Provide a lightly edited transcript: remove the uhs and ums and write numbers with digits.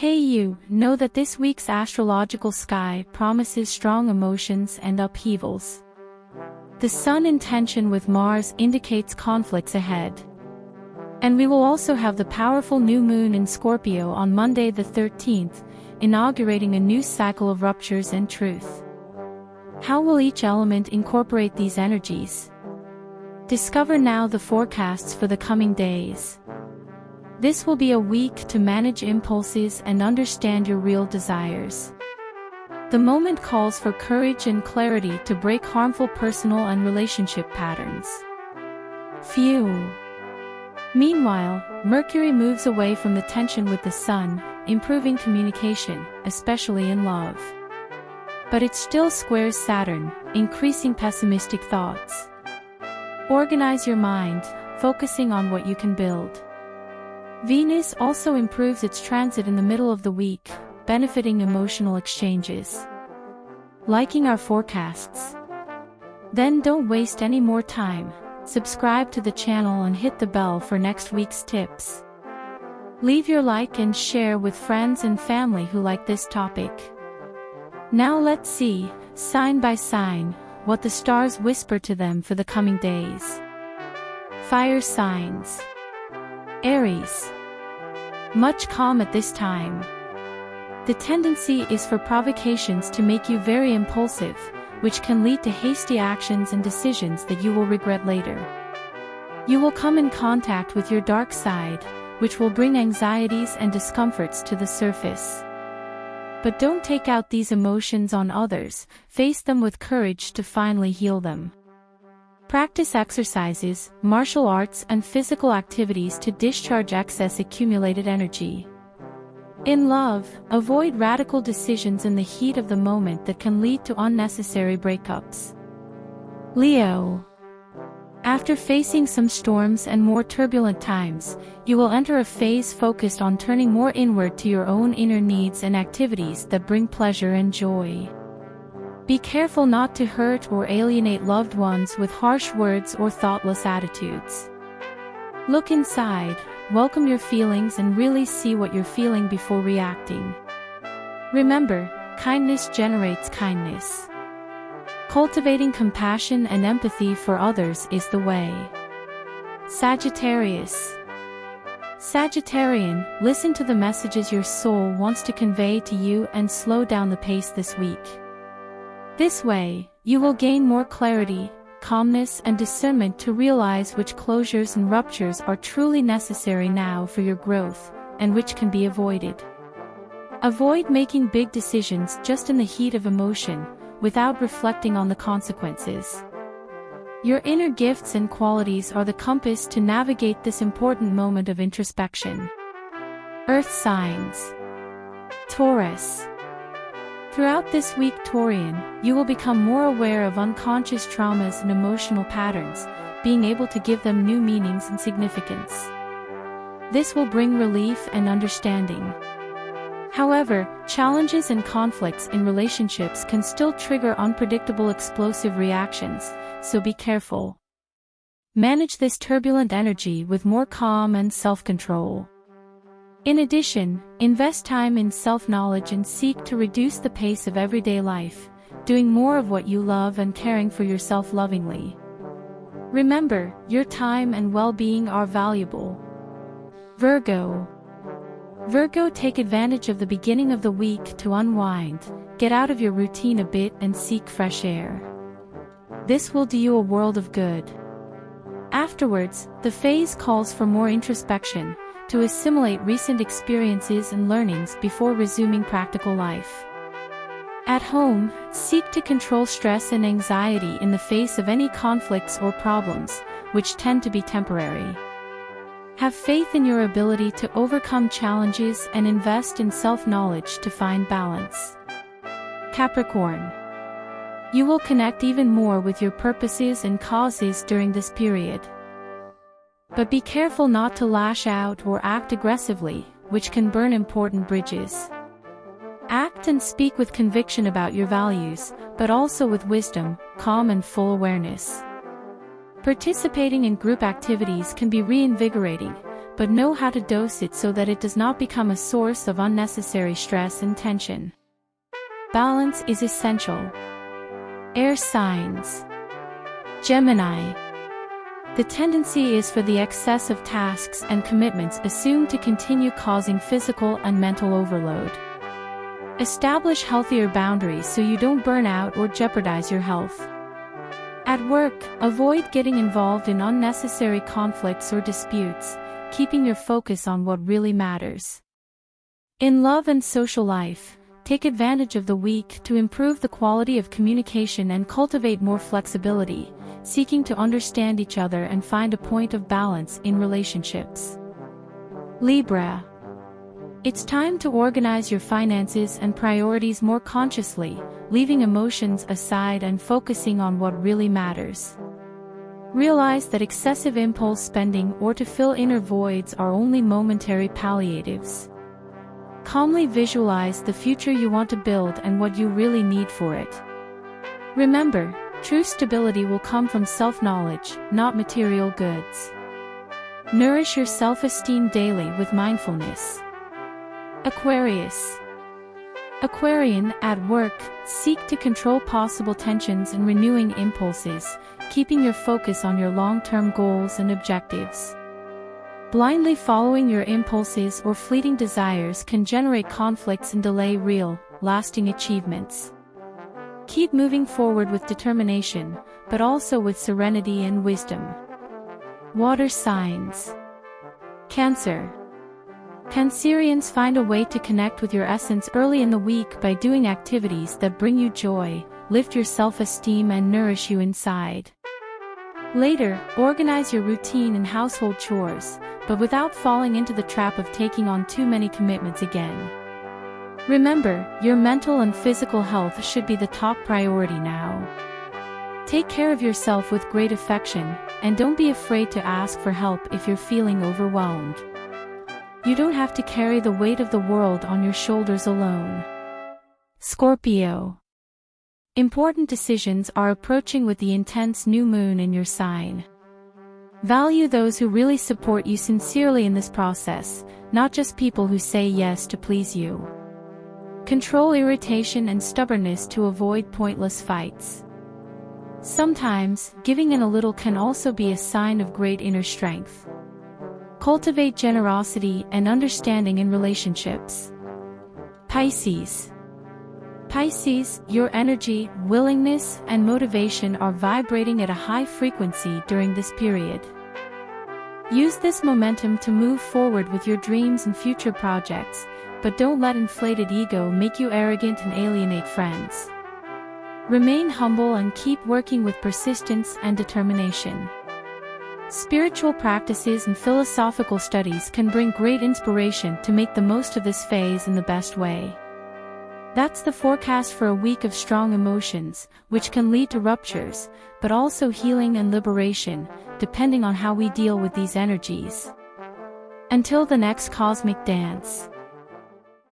Hey you, know that this week's astrological sky promises strong emotions and upheavals. The Sun in tension with Mars indicates conflicts ahead. And we will also have the powerful new moon in Scorpio on Monday the 13th, inaugurating a new cycle of ruptures and truth. How will each element incorporate these energies? Discover now the forecasts for the coming days. This will be a week to manage impulses and understand your real desires. The moment calls for courage and clarity to break harmful personal and relationship patterns. Phew. Meanwhile, Mercury moves away from the tension with the Sun, improving communication, especially in love. But it still squares Saturn, increasing pessimistic thoughts. Organize your mind, focusing on what you can build. Venus also improves its transit in the middle of the week, benefiting emotional exchanges. Liking our forecasts? Then don't waste any more time. Subscribe to the channel and hit the bell for next week's tips. Leave your like and share with friends and family who like this topic. Now let's see, sign by sign, what the stars whisper to them for the coming days. Fire signs. Aries. Much calm at this time. The tendency is for provocations to make you very impulsive, which can lead to hasty actions and decisions that you will regret later. You will come in contact with your dark side, which will bring anxieties and discomforts to the surface. But don't take out these emotions on others, face them with courage to finally heal them. Practice exercises, martial arts and physical activities to discharge excess accumulated energy. In love, avoid radical decisions in the heat of the moment that can lead to unnecessary breakups. Leo. After facing some storms and more turbulent times, you will enter a phase focused on turning more inward to your own inner needs and activities that bring pleasure and joy. Be careful not to hurt or alienate loved ones with harsh words or thoughtless attitudes. Look inside, welcome your feelings and really see what you're feeling before reacting. Remember, kindness generates kindness. Cultivating compassion and empathy for others is the way. Sagittarius. Sagittarian, listen to the messages your soul wants to convey to you and slow down the pace this week. This way, you will gain more clarity, calmness and discernment to realize which closures and ruptures are truly necessary now for your growth, and which can be avoided. Avoid making big decisions just in the heat of emotion, without reflecting on the consequences. Your inner gifts and qualities are the compass to navigate this important moment of introspection. Earth signs. Taurus. Throughout this week, Taurian, you will become more aware of unconscious traumas and emotional patterns, being able to give them new meanings and significance. This will bring relief and understanding. However, challenges and conflicts in relationships can still trigger unpredictable explosive reactions, so be careful. Manage this turbulent energy with more calm and self-control. In addition, invest time in self-knowledge and seek to reduce the pace of everyday life, doing more of what you love and caring for yourself lovingly. Remember, your time and well-being are valuable. Virgo. Virgo, take advantage of the beginning of the week to unwind, get out of your routine a bit and seek fresh air. This will do you a world of good. Afterwards, the phase calls for more introspection, to assimilate recent experiences and learnings before resuming practical life. At home, seek to control stress and anxiety in the face of any conflicts or problems, which tend to be temporary. Have faith in your ability to overcome challenges and invest in self-knowledge to find balance. Capricorn. You will connect even more with your purposes and causes during this period. But be careful not to lash out or act aggressively, which can burn important bridges. Act and speak with conviction about your values, but also with wisdom, calm and full awareness. Participating in group activities can be reinvigorating, but know how to dose it so that it does not become a source of unnecessary stress and tension. Balance is essential. Air signs. Gemini. The tendency is for the excess of tasks and commitments assumed to continue causing physical and mental overload. Establish healthier boundaries so you don't burn out or jeopardize your health. At work, avoid getting involved in unnecessary conflicts or disputes, keeping your focus on what really matters. In love and social life, take advantage of the week to improve the quality of communication and cultivate more flexibility, seeking to understand each other and find a point of balance in relationships. Libra. It's time to organize your finances and priorities more consciously, leaving emotions aside and focusing on what really matters. Realize that excessive impulse spending or to fill inner voids are only momentary palliatives. Calmly visualize the future you want to build and what you really need for it. Remember, true stability will come from self-knowledge, not material goods. Nourish your self-esteem daily with mindfulness. Aquarius. Aquarian, at work, seek to control possible tensions and renewing impulses, keeping your focus on your long-term goals and objectives. Blindly following your impulses or fleeting desires can generate conflicts and delay real, lasting achievements. Keep moving forward with determination, but also with serenity and wisdom. Water signs. Cancer. Cancerians find a way to connect with your essence early in the week by doing activities that bring you joy, lift your self-esteem and nourish you inside. Later, organize your routine and household chores, but without falling into the trap of taking on too many commitments again. Remember, your mental and physical health should be the top priority now. Take care of yourself with great affection, and don't be afraid to ask for help if you're feeling overwhelmed. You don't have to carry the weight of the world on your shoulders alone. Scorpio. Important decisions are approaching with the intense new moon in your sign. Value those who really support you sincerely in this process, not just people who say yes to please you. Control irritation and stubbornness to avoid pointless fights. Sometimes, giving in a little can also be a sign of great inner strength. Cultivate generosity and understanding in relationships. Pisces. Pisces, your energy, willingness, and motivation are vibrating at a high frequency during this period. Use this momentum to move forward with your dreams and future projects, but don't let inflated ego make you arrogant and alienate friends. Remain humble and keep working with persistence and determination. Spiritual practices and philosophical studies can bring great inspiration to make the most of this phase in the best way. That's the forecast for a week of strong emotions, which can lead to ruptures, but also healing and liberation, depending on how we deal with these energies. Until the next cosmic dance.